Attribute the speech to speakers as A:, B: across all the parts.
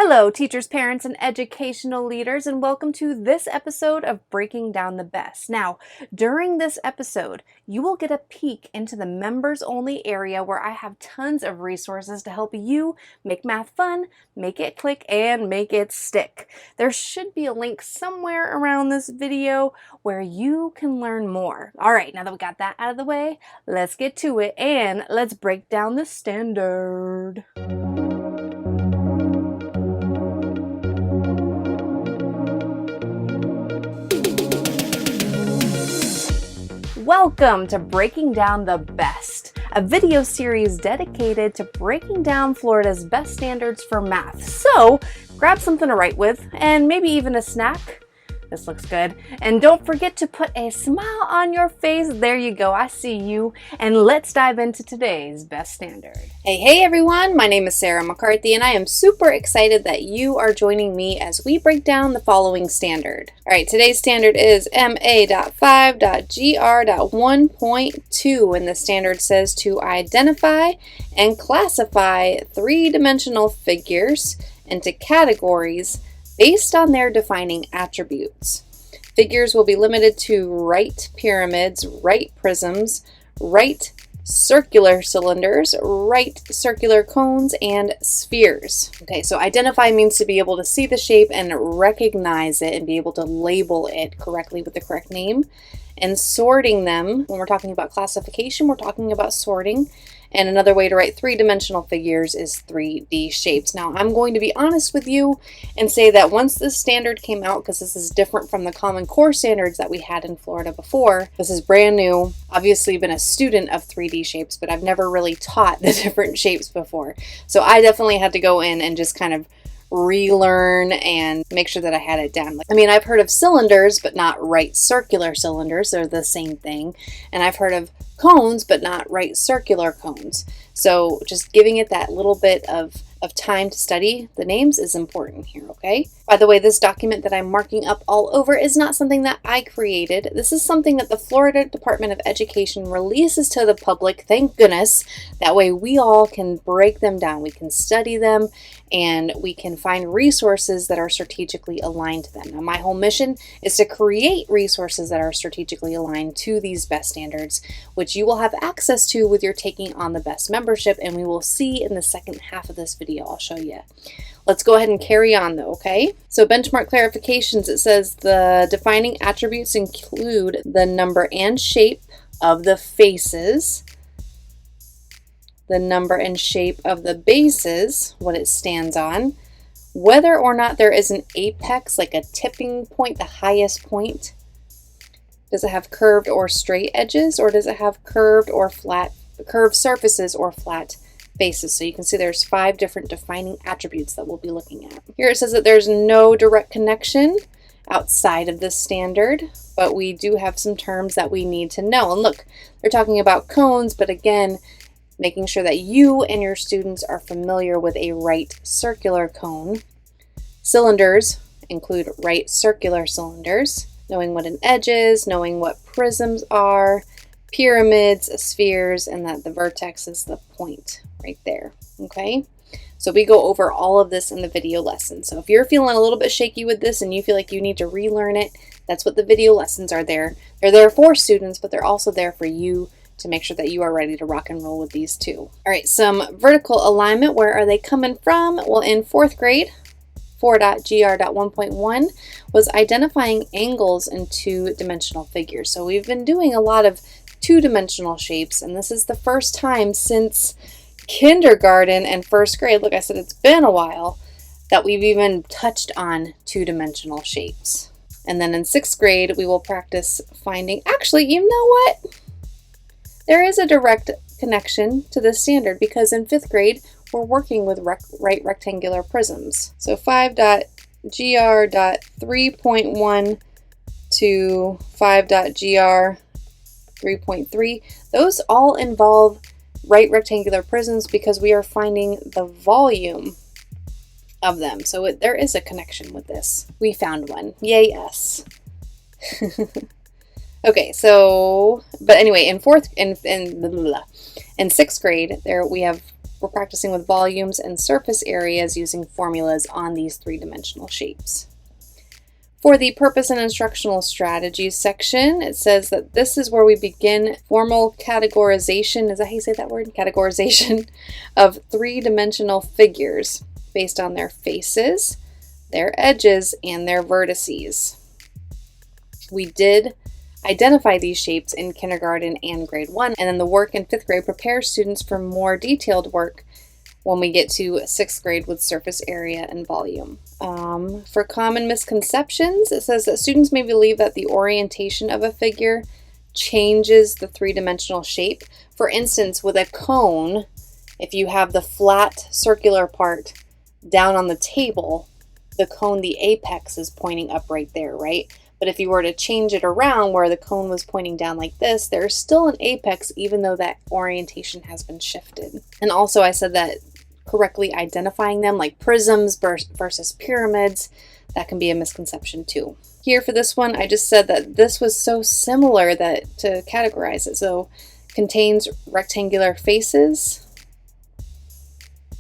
A: Hello, teachers, parents, and educational leaders, and welcome to this episode of Breaking Down the B.E.S.T. Now, during this episode, you will get a peek into the members-only area where I have tons of resources to help you make math fun, make it click, and make it stick. There should be a link somewhere around this video where you can learn more. All right, now that we got that out of the way, let's get to it, and let's break down the standard. Welcome to Breaking Down the B.E.S.T, a video series dedicated to breaking down Florida's best standards for math. So grab something to write with and maybe even a snack. This looks good. And don't forget to put a smile on your face. There you go. I see you. And let's dive into today's best standard. Hey everyone. My name is Sarah McCarthy and I am super excited that you are joining me as we break down the following standard. All right, today's standard is MA.5.GR.1.2 and the standard says to identify and classify three-dimensional figures into categories based on their defining attributes. Figures will be limited to right pyramids, right prisms, right circular cylinders, right circular cones, and spheres. Okay, so identify means to be able to see the shape and recognize it and be able to label it correctly with the correct name. And sorting them, when we're talking about classification, we're talking about sorting. And another way to write three-dimensional figures is 3D shapes. Now, I'm going to be honest with you and say that once this standard came out, because this is different from the Common Core standards that we had in Florida before, this is brand new. Obviously been a student of 3D shapes, but I've never really taught the different shapes before. So I definitely had to go in and just kind of relearn and make sure that I had it down. I mean, I've heard of cylinders, but not right circular cylinders. They're the same thing. And I've heard of cones, but not right circular cones. So just giving it that little bit of time to study the names is important here, okay? By the way, this document that I'm marking up all over is not something that I created. This is something that the Florida Department of Education releases to the public, thank goodness. That way we all can break them down. We can study them and we can find resources that are strategically aligned to them. Now, my whole mission is to create resources that are strategically aligned to these B.E.S.T standards, which you will have access to with your taking on the B.E.S.T membership, and we will see in the second half of this video. I'll show you. Let's go ahead and carry on though, okay? So benchmark clarifications, it says the defining attributes include the number and shape of the faces, the number and shape of the bases, what it stands on, whether or not there is an apex, like a tipping point, the highest point. Does it have curved or straight edges, or does it have curved or flat, curved surfaces or flat bases? So you can see there's 5 different defining attributes that we'll be looking at. Here it says that there's no direct connection outside of this standard, but we do have some terms that we need to know. And look, they're talking about cones, but again, making sure that you and your students are familiar with a right circular cone. Cylinders include right circular cylinders, knowing what an edge is, knowing what prisms are, pyramids, spheres, and that the vertex is the point right there, okay? So we go over all of this in the video lesson. So if you're feeling a little bit shaky with this and you feel like you need to relearn it, that's what the video lessons are there. They're there for students, but they're also there for you to make sure that you are ready to rock and roll with these too. All right, some vertical alignment. Where are they coming from? Well, in 4th grade, 4.GR.1.1 was identifying angles in 2-dimensional figures. So we've been doing a lot of 2-dimensional shapes, and this is the first time since kindergarten and 1st grade, like I said, it's been a while, that we've even touched on 2-dimensional shapes. And then in 6th grade, we will practice finding, actually, you know what? There is a direct connection to this standard because in 5th grade, we're working with right rectangular prisms. So 5.GR.3.1 to 5.GR.3.3, those all involve right rectangular prisms because we are finding the volume of them. So there is a connection with this. We found one. Yay us. Okay, so, but anyway, in 6th grade, there we have we're practicing with volumes and surface areas using formulas on these three-dimensional shapes. For the purpose and instructional strategies section, it says that this is where we begin formal categorization, is that how you say that word? Categorization of three-dimensional figures based on their faces, their edges, and their vertices. We did identify these shapes in kindergarten and grade 1, and then the work in 5th grade prepares students for more detailed work when we get to 6th grade with surface area and volume. For common misconceptions, it says that students may believe that the orientation of a figure changes the three-dimensional shape. For instance, with a cone, if you have the flat circular part down on the table, the cone, the apex is pointing up right there, right? But if you were to change it around where the cone was pointing down like this, there's still an apex even though that orientation has been shifted. And also I said that correctly identifying them like prisms versus pyramids, that can be a misconception too. Here for this one, I just said that this was so similar that to categorize it. So contains rectangular faces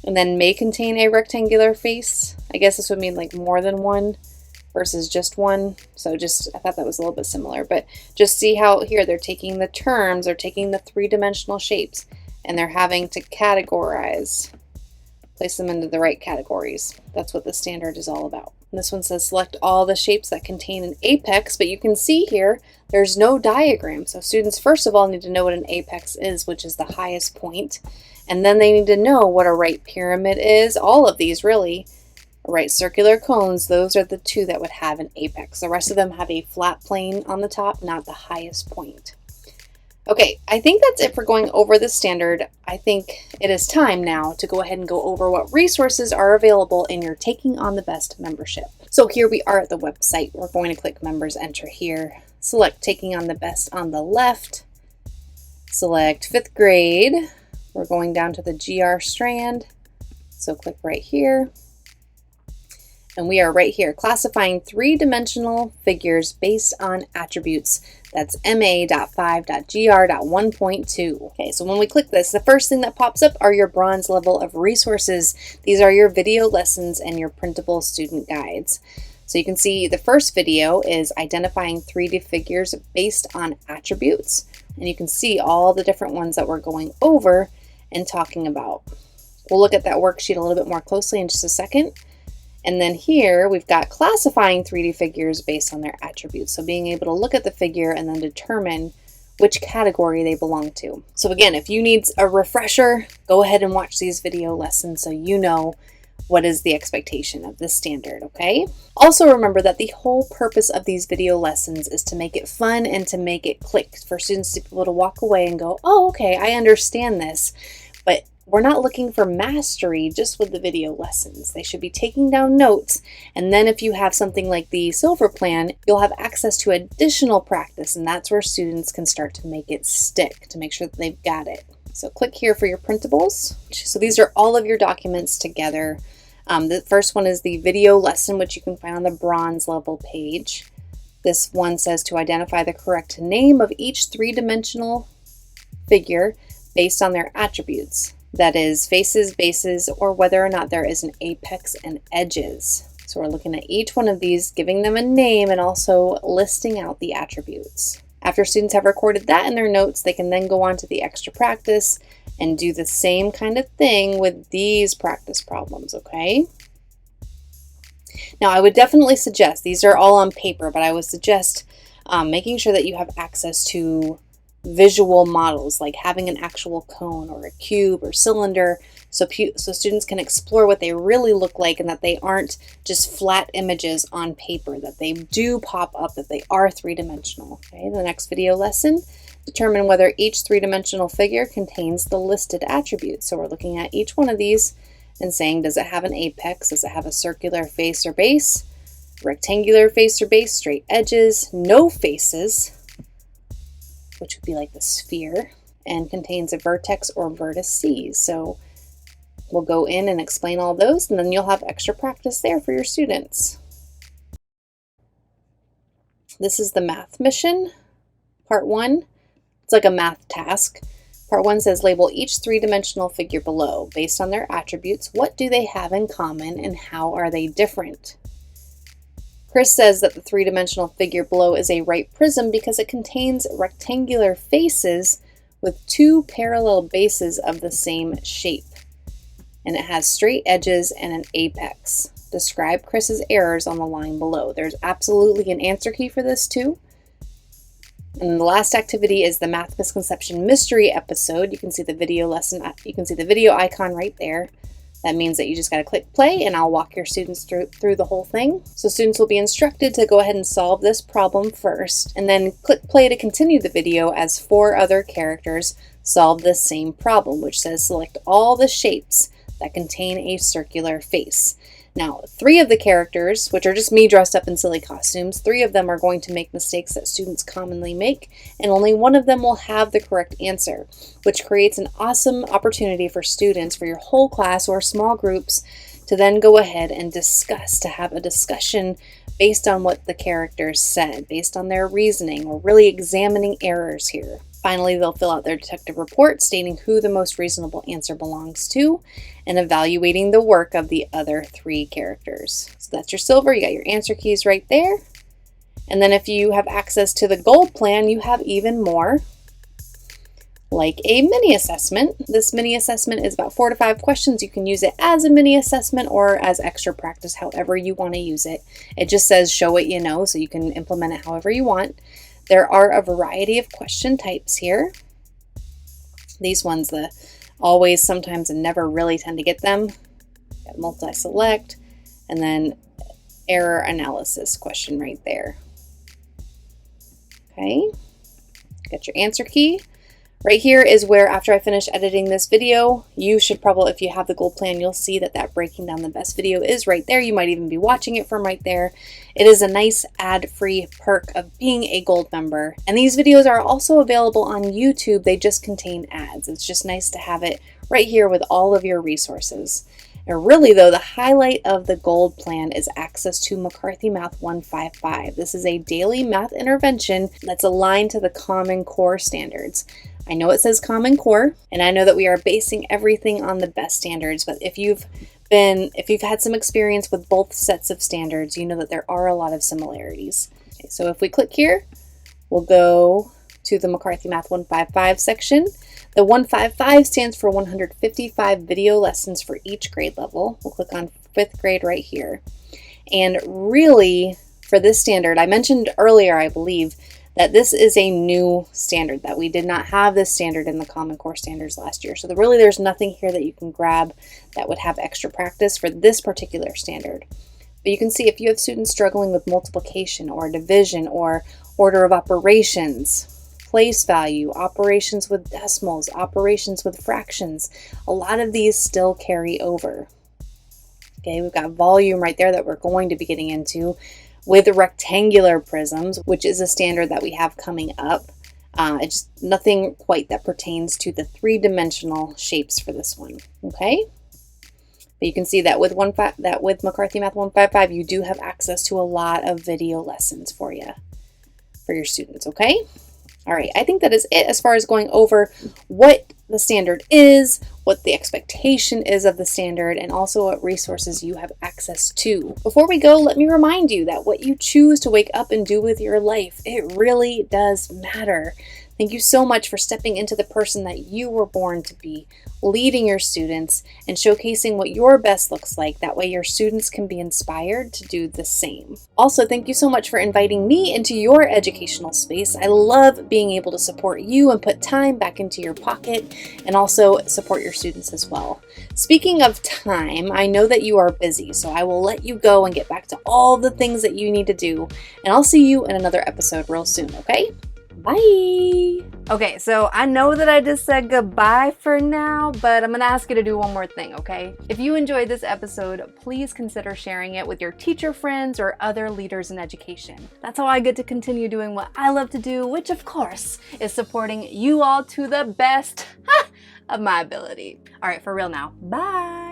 A: and then may contain a rectangular face. I guess this would mean like more than one versus just one. So I thought that was a little bit similar, but just see how here they're taking the terms, they're taking the three-dimensional shapes and they're having to categorize, place them into the right categories. That's what the standard is all about. And this one says select all the shapes that contain an apex, but you can see here there's no diagram. So students first of all need to know what an apex is, which is the highest point, and then they need to know what a right pyramid is. All of these really, right circular cones, those are the two that would have an apex. The rest of them have a flat plane on the top, not the highest point. Okay, I think that's it for going over the standard. I think it is time now to go ahead and go over what resources are available in your Taking on the Best membership. So here we are at the website. We're going to click Members Enter here. Select Taking on the Best on the left. Select 5th grade. We're going down to the GR strand. So click right here. And we are right here, classifying three-dimensional figures based on attributes. That's MA.5.GR.1.2. Okay, so when we click this, the first thing that pops up are your bronze level of resources. These are your video lessons and your printable student guides. So you can see the first video is identifying 3D figures based on attributes. And you can see all the different ones that we're going over and talking about. We'll look at that worksheet a little bit more closely in just a second. And then here we've got classifying 3D figures based on their attributes. So being able to look at the figure and then determine which category they belong to. So again, if you need a refresher, go ahead and watch these video lessons so you know what is the expectation of this standard, okay? Also remember that the whole purpose of these video lessons is to make it fun and to make it click, for students to be able to walk away and go, oh, okay, I understand this. But we're not looking for mastery just with the video lessons. They should be taking down notes, and then if you have something like the Silver Plan, you'll have access to additional practice, and that's where students can start to make it stick, to make sure that they've got it. So click here for your printables. So these are all of your documents together. The first one is the video lesson, which you can find on the bronze level page. This one says to identify the correct name of each three-dimensional figure based on their attributes. That is faces, bases, or whether or not there is an apex and edges. So we're looking at each one of these, giving them a name and also listing out the attributes. After students have recorded that in their notes, they can then go on to the extra practice and do the same kind of thing with these practice problems, okay? Now I would definitely suggest, these are all on paper, but I would suggest making sure that you have access to visual models, like having an actual cone or a cube or cylinder, so students can explore what they really look like and that they aren't just flat images on paper, that they do pop up, that they are three-dimensional. Okay, the next video lesson, determine whether each three-dimensional figure contains the listed attributes. So we're looking at each one of these and saying, does it have an apex? Does it have a circular face or base? Rectangular face or base? Straight edges? No faces, which would be like the sphere, and contains a vertex or vertices. So we'll go in and explain all those, and then you'll have extra practice there for your students. This is the math mission, part 1. It's like a math task. Part 1 says label each three-dimensional figure below. Based on their attributes, what do they have in common and how are they different? Chris says that the three-dimensional figure below is a right prism because it contains rectangular faces with two parallel bases of the same shape. And it has straight edges and an apex. Describe Chris's errors on the line below. There's absolutely an answer key for this too. And the last activity is the Math Misconception Mystery episode. You can see the video lesson, you can see the video icon right there. That means that you just got to click play and I'll walk your students through the whole thing. So students will be instructed to go ahead and solve this problem first and then click play to continue the video as 4 other characters solve this same problem, which says select all the shapes that contain a circular face. Now, 3 of the characters, which are just me dressed up in silly costumes, 3 of them are going to make mistakes that students commonly make, and only 1 of them will have the correct answer, which creates an awesome opportunity for students, for your whole class or small groups, to then go ahead and discuss, to have a discussion based on what the characters said, based on their reasoning. We're really examining errors here. Finally, they'll fill out their detective report stating who the most reasonable answer belongs to and evaluating the work of the other 3 characters. So that's your silver. You got your answer keys right there. And then if you have access to the gold plan, you have even more, like a mini assessment. This mini assessment is about 4 to 5 questions. You can use it as a mini assessment or as extra practice, however you want to use it. It just says show what you know, so you can implement it however you want. There are a variety of question types here. These ones, the always, sometimes, and never really tend to get them. Got multi-select, and then error analysis question right there. Okay, got your answer key. Right here is where, after I finish editing this video, you should probably, if you have the gold plan, you'll see that that breaking down the best video is right there. You might even be watching it from right there. It is a nice ad-free perk of being a gold member. And these videos are also available on YouTube. They just contain ads. It's just nice to have it right here with all of your resources. And really though, the highlight of the gold plan is access to McCarthy Math 155. This is a daily math intervention that's aligned to the Common Core standards. I know it says Common Core, and I know that we are basing everything on the B.E.S.T standards, but if you've had some experience with both sets of standards, you know that there are a lot of similarities. Okay, so if we click here, we'll go to the McCarthy Math 155 section. The 155 stands for 155 video lessons for each grade level. We'll click on 5th grade right here. And really, for this standard, I mentioned earlier, I believe, that this is a new standard, that we did not have this standard in the Common Core standards last year. So really there's nothing here that you can grab that would have extra practice for this particular standard. But you can see if you have students struggling with multiplication or division or order of operations, place value, operations with decimals, operations with fractions, a lot of these still carry over. Okay, we've got volume right there that we're going to be getting into with rectangular prisms, which is a standard that we have coming up. It's just nothing quite that pertains to the 3-dimensional shapes for this one, okay? But you can see that with McCarthy Math 155, you do have access to a lot of video lessons for you, for your students, okay? All right, I think that is it as far as going over what the standard is, what the expectation is of the standard, and also what resources you have access to. Before we go, let me remind you that what you choose to wake up and do with your life, it really does matter. Thank you so much for stepping into the person that you were born to be, leading your students, and showcasing what your best looks like. That way your students can be inspired to do the same. Also, thank you so much for inviting me into your educational space. I love being able to support you and put time back into your pocket, and also support your students as well. Speaking of time, I know that you are busy, so I will let you go and get back to all the things that you need to do, and I'll see you in another episode real soon, okay? Bye! Okay, so I know that I just said goodbye for now, but I'm gonna ask you to do one more thing, okay? If you enjoyed this episode, please consider sharing it with your teacher friends or other leaders in education. That's how I get to continue doing what I love to do, which of course is supporting you all to the best of my ability. All right, for real now. Bye!